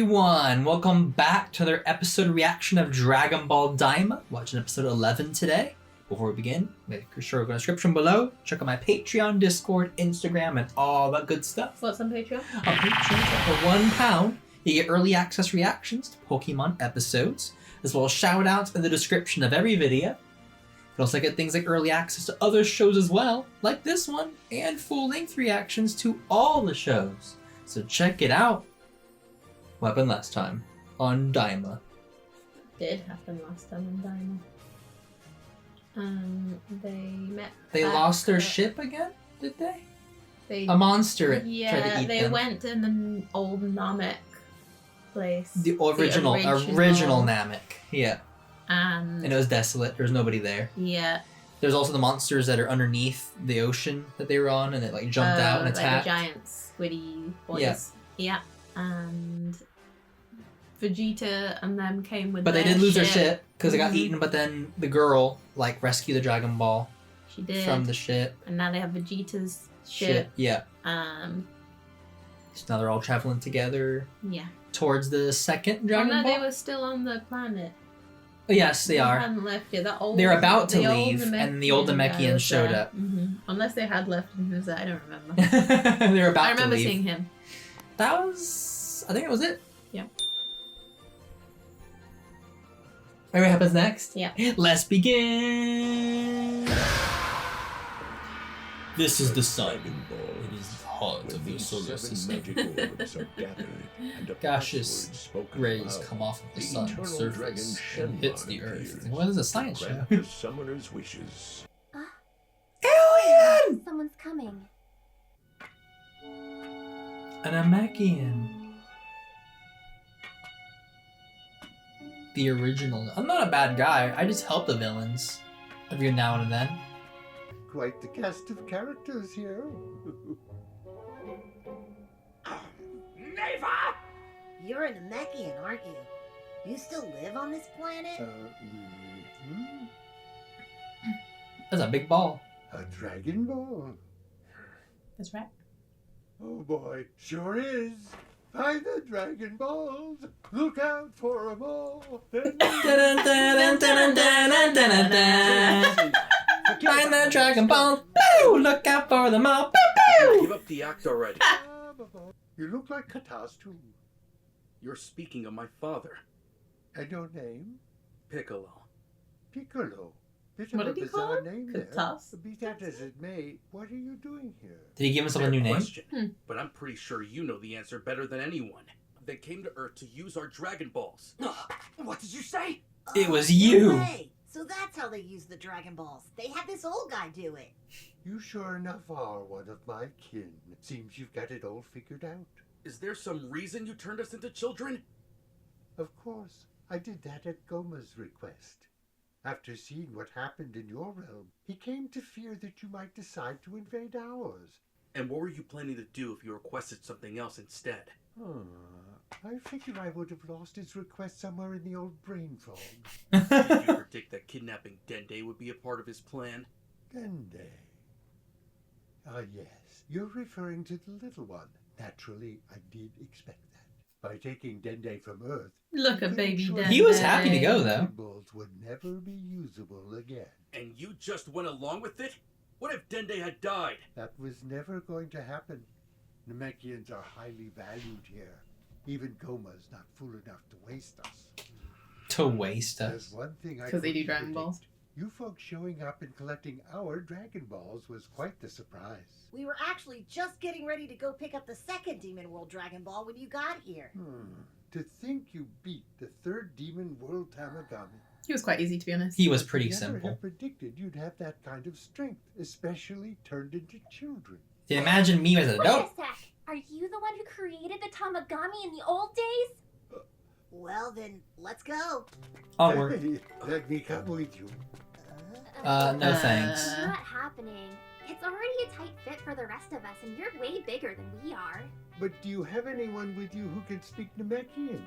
everyone! Welcome back to another episode reaction of Dragon Ball Daima. Watching episode 11 today. Before we begin, make sure to go in the description below. Check out my Patreon, Discord, Instagram, and all that good stuff. What's on Patreon? On Patreon, for £1, you get early access reactions to Pokemon episodes, as well as shout-outs in the description of every video. You can also get things like early access to other shows as well, like this one, and full-length reactions to all the shows. So check it out. What happened last time on Daima? Did happen last time on Daima. They met. They lost their ship again, did they? A monster tried to eat they them. went in the old Namek place. The original Namek, yeah. And it was desolate. There was nobody there. Yeah. There's also the monsters that are underneath the ocean that they were on, and it like jumped out and attacked. Like the giant squiddy boys. Yeah. Yeah. And Vegeta and them came with. But they did lose their ship because it got Mhm. eaten. But then the girl like rescued the Dragon Ball. She did from the ship. And now they have Vegeta's ship. Yeah. So now they're all traveling together. Yeah. Towards the second Dragon Ball. They were still on the planet. Oh, yes, they are. Hadn't left yet. They're about to leave, and the old Namekian showed up. Unless they had left and he was there, I don't remember. They were about to leave. I remember seeing him. That was... I think that was it. Yeah. Alright, what happens next? Yeah. Let's begin! This is the sun. It is the heart of the solar system. Gaseous rays come off of the sun's surface and hits the earth. What is a science show? Summoner's wishes. Alien! Someone's coming. An Namekian. The original. I'm not a bad guy. I just help the villains every now and then. Quite the cast of characters here. Neva! You're a Namekian, aren't you? You still live on this planet? That's a big ball. A Dragon Ball. That's right. Oh boy, sure is. Find the Dragon Balls. Look out for them all. Find the Dragon Ball. Boo! Look out for them all. Boo boo! Give up the act already. You look like Katas too. You're speaking of my father, And your name? Piccolo. Piccolo. Bit What of did a he call bizarre him? name there. Katas? Be that as it may, what are you doing here? Did he give himself a new name? Question, but I'm pretty sure you know the answer better than anyone. They came to Earth to use our Dragon Balls. What did you say? It was No you. way. So that's how they use the Dragon Balls. They had this old guy do it. You sure enough are one of my kin. Seems you've got it all figured out. Is there some reason you turned us into children? Of course, I did that at Goma's request. After seeing what happened in your realm, he came to fear that you might decide to invade ours. And what were you planning to do if you requested something else instead? I figure I would have lost his request somewhere in the old brain fog. Did you predict that kidnapping Dende would be a part of his plan? Dende. Ah, yes. You're referring to the little one. Naturally, I did expect that. By taking Dende from Earth, Look at baby Dende. He was happy to go, though. Dragon Balls would never be usable again. And you just went along with it? What if Dende had died? That was never going to happen. Namekians are highly valued here. Even Goma's not fool enough to waste us. To waste There's us. one thing I 'Cause they do couldn't Dragon Balls. predict. You folks showing up and collecting our Dragon Balls was quite the surprise. We were actually just getting ready to go pick up the second Demon World Dragon Ball when you got here. To think you beat the third Demon World Tamagami. He was quite easy, to be honest. He was pretty Never simple. have predicted you'd have that kind of strength, especially turned into children. Did you imagine me as an Wait a adult? sec. Are you the one who created the Tamagami in the old days? Well then, let's go. Onward. Hey, let me come with you. No thanks. It's not happening. It's already a tight fit for the rest of us, and you're way bigger than we are. But do you have anyone with you who can speak Namekian?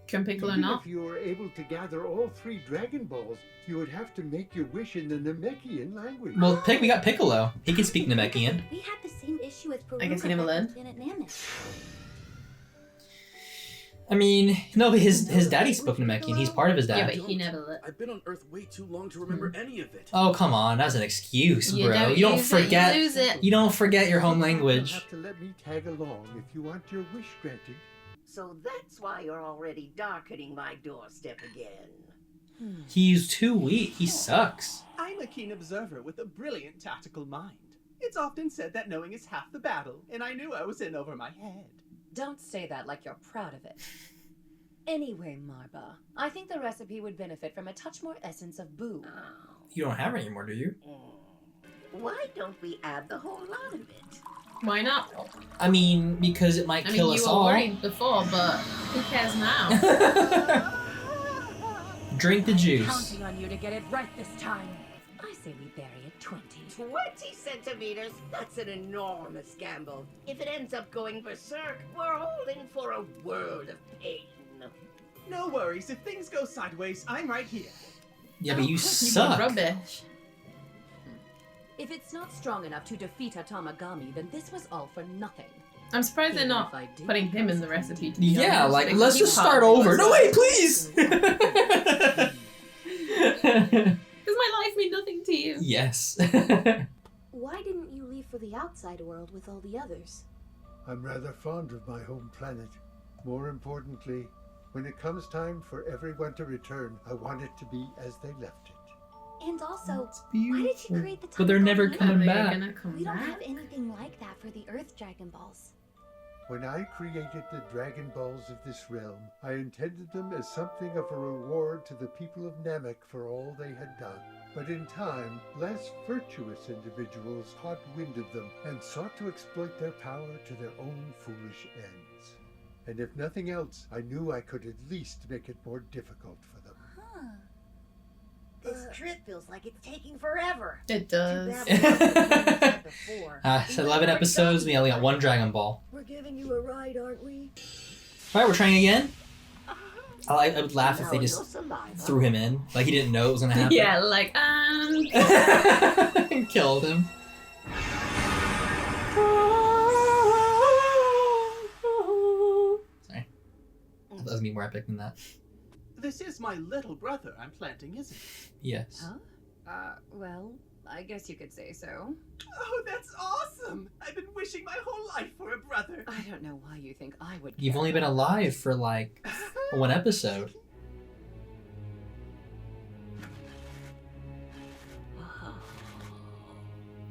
Can Piccolo Even not? if you were able to gather all 3 Dragon Balls, you would have to make your wish in the Namekian language. Well, we got Piccolo. He can speak Namekian. We had the same issue as Peru I guess he never learned. Planet Namek. I mean, no, but his daddy spoke Namekian. He's part of his Yeah, dad. but he never. I've been on Earth way too long to remember any of it. Oh, come on. That's an excuse, You bro. don't You don't use it, you forget. lose it. You don't forget your home You'll language. have to let me tag along if you want your wish granted. So that's why you're already darkening my doorstep again. He's too weak. He sucks. I'm a keen observer with a brilliant tactical mind. It's often said that knowing is half the battle, and I knew I was in over my head. Don't say that like you're proud of it. Anyway, Marba, I think the recipe would benefit from a touch more essence of boo. You don't have it anymore, do you? Why don't we add the whole lot of it? Why not? I mean, because it might I kill mean, you us were all. worried before, but who cares now? Drink the juice. Counting on you to get it right this time. I say we bury it 20. 20 centimeters? That's an enormous gamble. If it ends up going berserk, we're all in for a world of pain. No worries, if things go sideways, I'm right here. Yeah, but you You suck. rubbish. If it's not strong enough to defeat a Tamagami, then this was all for nothing. I'm surprised they're Even not if I did putting him in the recipe. To be Yeah, honest, like, because let's he's just part start of it. over. No, wait, please! Does my life mean nothing to you? Yes. Why didn't you leave for the outside world with all the others? I'm rather fond of my home planet. More importantly, when it comes time for everyone to return, I want it to be as they left it. And also, It's why did you create the But they're never Tamagami? coming Are they back. gonna come We don't back? have anything like that for the Earth Dragon Balls. When I created the Dragon Balls of this realm, I intended them as something of a reward to the people of Namek for all they had done. But in time, less virtuous individuals caught wind of them and sought to exploit their power to their own foolish ends. And if nothing else, I knew I could at least make it more difficult for them. Huh. This trip feels like it's taking forever. It Too does. bad we haven't done this before. It's 11 episodes, we only got one Dragon Ball. We're giving you a ride, aren't we? Alright, we're trying again. I would laugh if they Now just your saliva. threw him in. Like he didn't know it was gonna happen. Yeah, like, Killed him. Sorry. That was me more epic than that. This is my little brother I'm planting, isn't it? Yes. Huh? Well, I guess you could say so. Oh, that's awesome! I've been wishing my whole life for a brother. I don't know why you think I would You've care only been about alive for like one episode.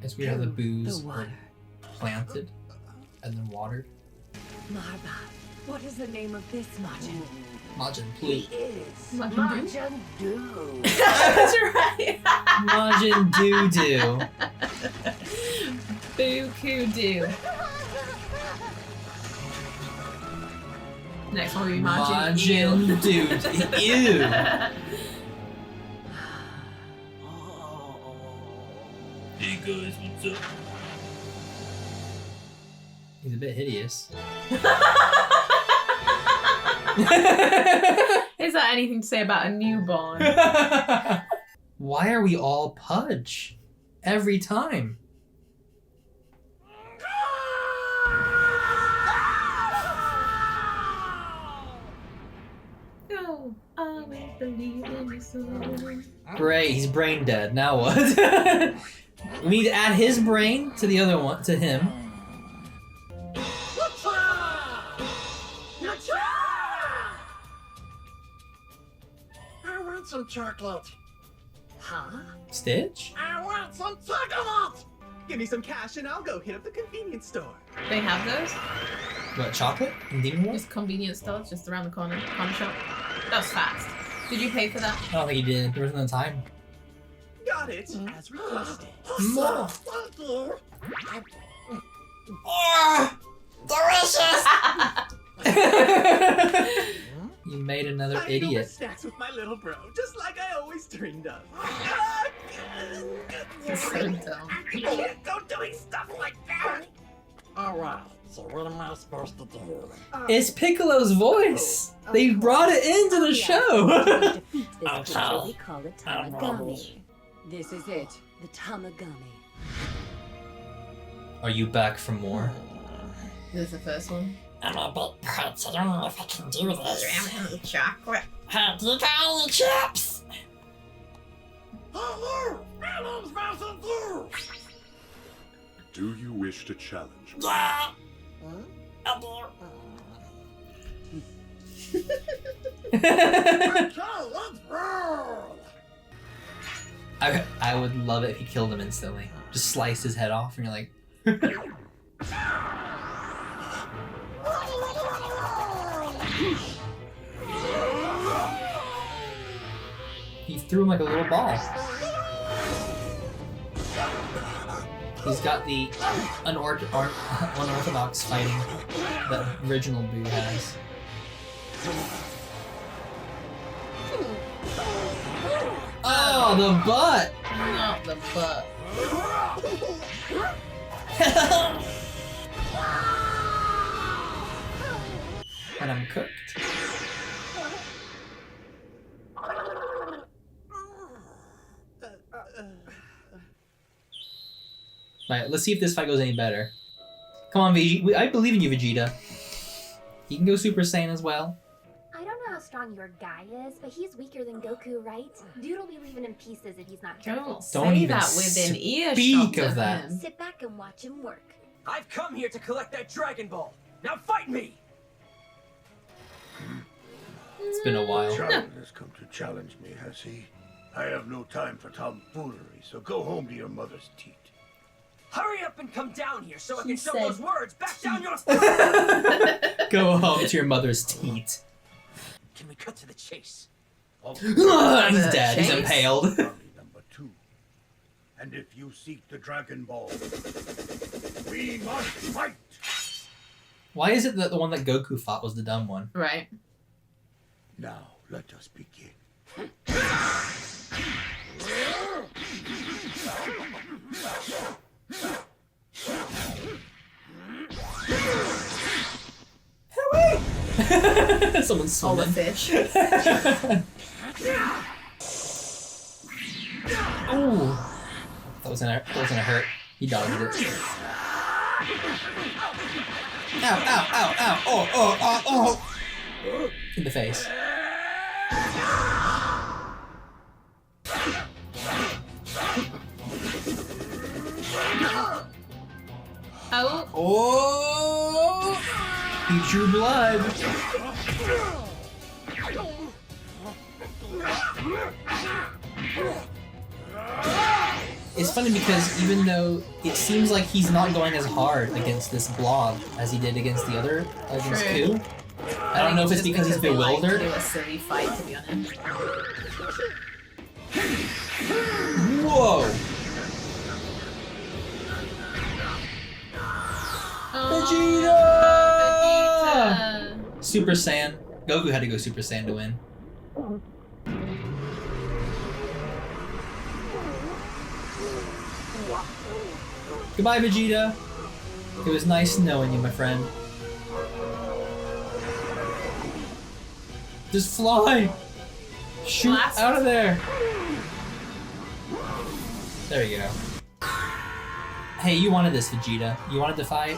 Guess we have the booze the water. planted and then watered. Marba, what is the name of this Majin? Majin, He please. is Majin Majin Doodoo. That's right. Majin Doodoo. Buku do. Next one will be Majin. Majin Doodoo. Ew. Hey guys, what's up? He's a bit hideous. Is that anything to say about a newborn? Why are we all Pudge? Every time. No, I will believe in you so. Great, he's brain dead. Now what? We need to add his brain to the other one, to him. I want some chocolate. Huh? Stitch? I want some chocolate. Give me some cash and I'll go hit up the convenience store. They have those? What, chocolate? In Demon War? Just convenience stores just around the corner. Corner shop. That was fast. Did you pay for that? I don't think he did. There wasn't enough time. Got it, as requested. More. Thank you. You made another I eat all the idiot. snacks with my little bro, just like I always dreamed of. You're so dumb. I can't go doing stuff like that. Alright, so what am I supposed to do? It's Piccolo's voice. They brought it into the To show. defeat this creature, we call it Tamagami. This is it, the Tamagami. Are you back for more? This is the first one. I'm a bit put. I don't know if I can do this. Chocolate. Hey, do you got any chips? Do you wish to challenge me? Yeah. I do. I would love it if he killed him instantly. Just slice his head off and you're like... He threw him like a little ball. He's got the unorthodox fighting that original Boo has. Oh, the butt! Not the butt. And I'm cooked. Alright, let's see if this fight goes any better. Come on, Vegeta. I believe in you, Vegeta. You can go Super Saiyan as well. I don't know how strong your guy is, but he's weaker than Goku, right? Dude'll be leaving him pieces if he's not careful. Don't Don't say even that within earshot speak of of that. him. Sit back and watch him work. I've come here to collect that Dragon Ball. Now fight me! It's been a while. Child has come to challenge me, has he? I have no time for tomfoolery, so go home to your mother's teat. Hurry up and come down here so I He can shove said those words back down your throat! Go home to your mother's teat. Can we cut to the chase? He's dead. He's Chase? impaled. Army number 2. And if you seek the Dragon Ball, we must fight! Why is it that the one that Goku fought was the dumb one? Right. Now, let us begin. Someone's All the swimming. fish. Ooh. That was gonna hurt. He dodged it. Ow, ow, ow, ow. Oh, oh, oh, oh. In the face. Oh. Oh! He drew blood. It's funny because even though it seems like he's not going as hard against this blob as he did against the other, against True. Ku. I don't know if it's because he's bewildered. They like to do a silly fight, to be honest. Whoa! Vegeta! Super Saiyan. Goku had to go Super Saiyan to win. Goodbye, Vegeta. It was nice knowing you, my friend. Just fly! Shoot Blast. out of there! There you go. Hey, you wanted this, Vegeta. You wanted to fight?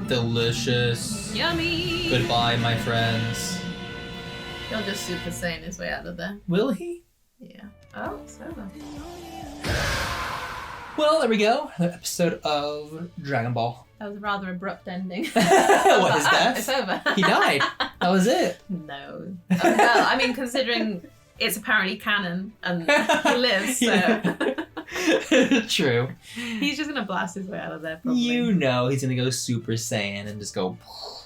Delicious. Yummy! Goodbye, my friends. He'll just Super Saiyan his way out of there. Will he? Yeah. Oh, it's over. Well, there we go. Another episode of Dragon Ball. That was a rather abrupt ending. What, his death? It's over. He died. That was it. No. Oh, well, I mean, considering it's apparently canon and he lives, so True. he's just gonna blast his way out of there. Probably. You know he's gonna go Super Saiyan and just go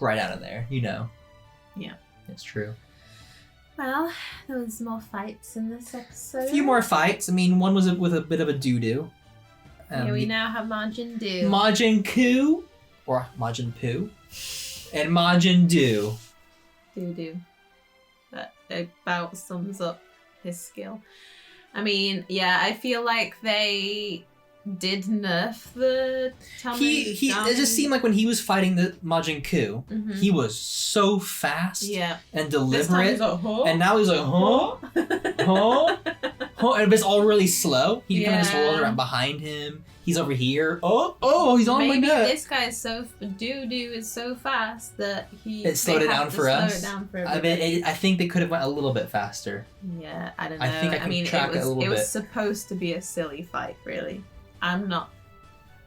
right out of there. You know. Yeah. It's true. Well, there was more fights in this episode. A few more fights. I mean, one was with a bit of a doo-doo. Here we now have Majin Doodoo. Majin Ku, or Majin Poo, and Majin Doo. Doodoo. That about sums up his skill. I mean, yeah, I feel like they did nerf the He it just seemed like when he was fighting the Majin Ku, Mhm. he was so fast Yeah. and This time deliberate. he's like, huh? And now he's like, huh? Huh? And it's all really slow. He kind of just Yeah. rolls around behind him. He's over here. Oh, he's on Maybe my neck. this guy is so Doodoo is so fast that It slowed it down for us. I mean, I think they could have went a little bit faster. Yeah, I don't know. I think I can mean, track it a little it was bit. supposed to be a silly fight, really. I'm not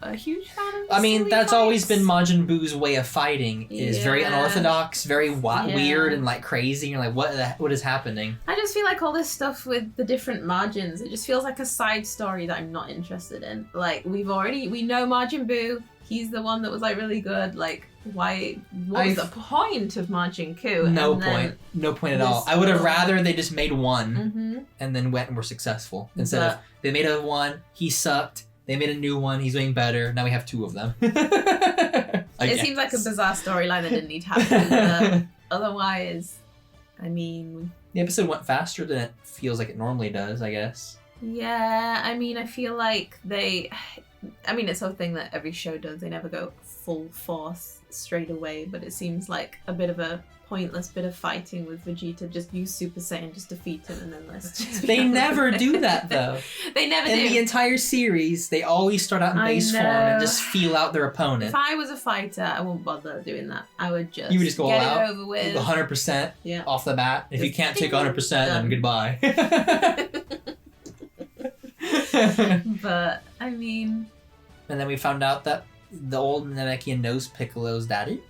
a huge fan of the I mean, silly that's always fights. been Majin Buu's way of fighting. Is very Yeah. unorthodox, very Yeah. weird and like crazy. You're like, what is happening? I just feel like all this stuff with the different Majins, it just feels like a side story that I'm not interested in. Like, we know Majin Buu, he's the one that was like really good. Like, what was the point of Majin Ku? No point at all. I would have rather they just made one and then went and were successful instead of they made a one, he sucked. They made a new one, he's doing better. Now we have two of them. It seems like a bizarre storyline that didn't need to happen. But otherwise, I mean... The episode went faster than it feels like it normally does, I guess. Yeah, I mean, I feel like it's a thing that every show does. They never go full force straight away, but it seems like a bit of a pointless bit of fighting with Vegeta. Just use Super Saiyan, just defeat him, and then let's just... They never do that, though. They never do. In the entire series, they always start out in base form and just feel out their opponent. If I was a fighter, I wouldn't bother doing that. I would just, You would just go get all it out, over with. 100% off the bat. If you Just can't take 100%, then goodbye. But, I mean... And then we found out that the old Namekian knows Piccolo's daddy.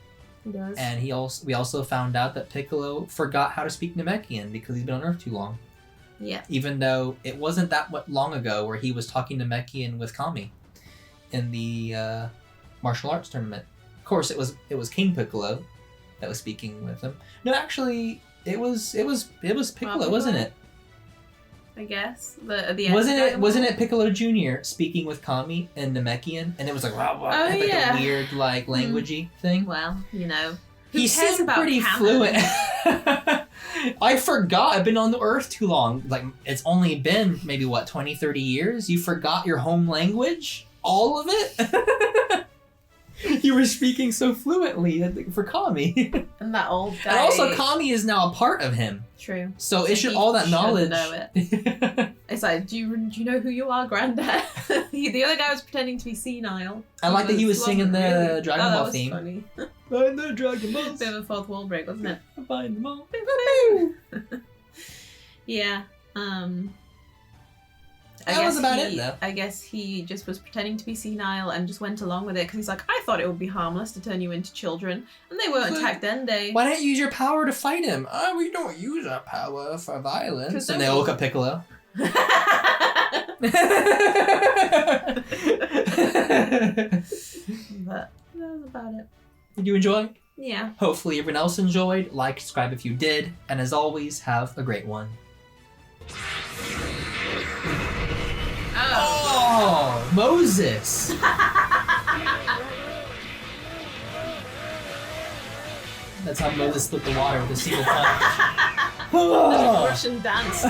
He does. And we also found out that Piccolo forgot how to speak Namekian because he's been on Earth too long. Yeah. Even though it wasn't that long ago where he was talking Namekian with Kami in the martial arts tournament. Of course, it was King Piccolo that was speaking with him. No, actually, it was Piccolo, wasn't it? I guess at the end. Wasn't it Piccolo Jr. speaking with Kami in Namekian, and it was like a weird like languagey thing. Well, you know, he seemed pretty fluent. I forgot. I've been on the Earth too long. Like it's only been maybe 20, 30 years. You forgot your home language, all of it. You were speaking so fluently for Kami. And that old guy. And also, Kami is now a part of him. True. So it should all that knowledge. Know it. It's like, do you know who you are, Granddad? The other guy was pretending to be senile. I like that he was singing the really. Dragon Ball that theme. Was funny. Find the Dragon Balls. Bit of a fourth wall break, wasn't it? Find them all. Yeah. That was about it, though. I guess he just was pretending to be senile and just went along with it because he's like, I thought it would be harmless to turn you into children, and they weren't attacked then. Why don't you use your power to fight him? Oh, we don't use our power for violence. And they woke up Piccolo. But that was about it. Did you enjoy? Yeah. Hopefully everyone else enjoyed. Like, subscribe if you did. And as always, have a great one. Oh, Moses! That's how Moses split the water with a single punch. Russian dance.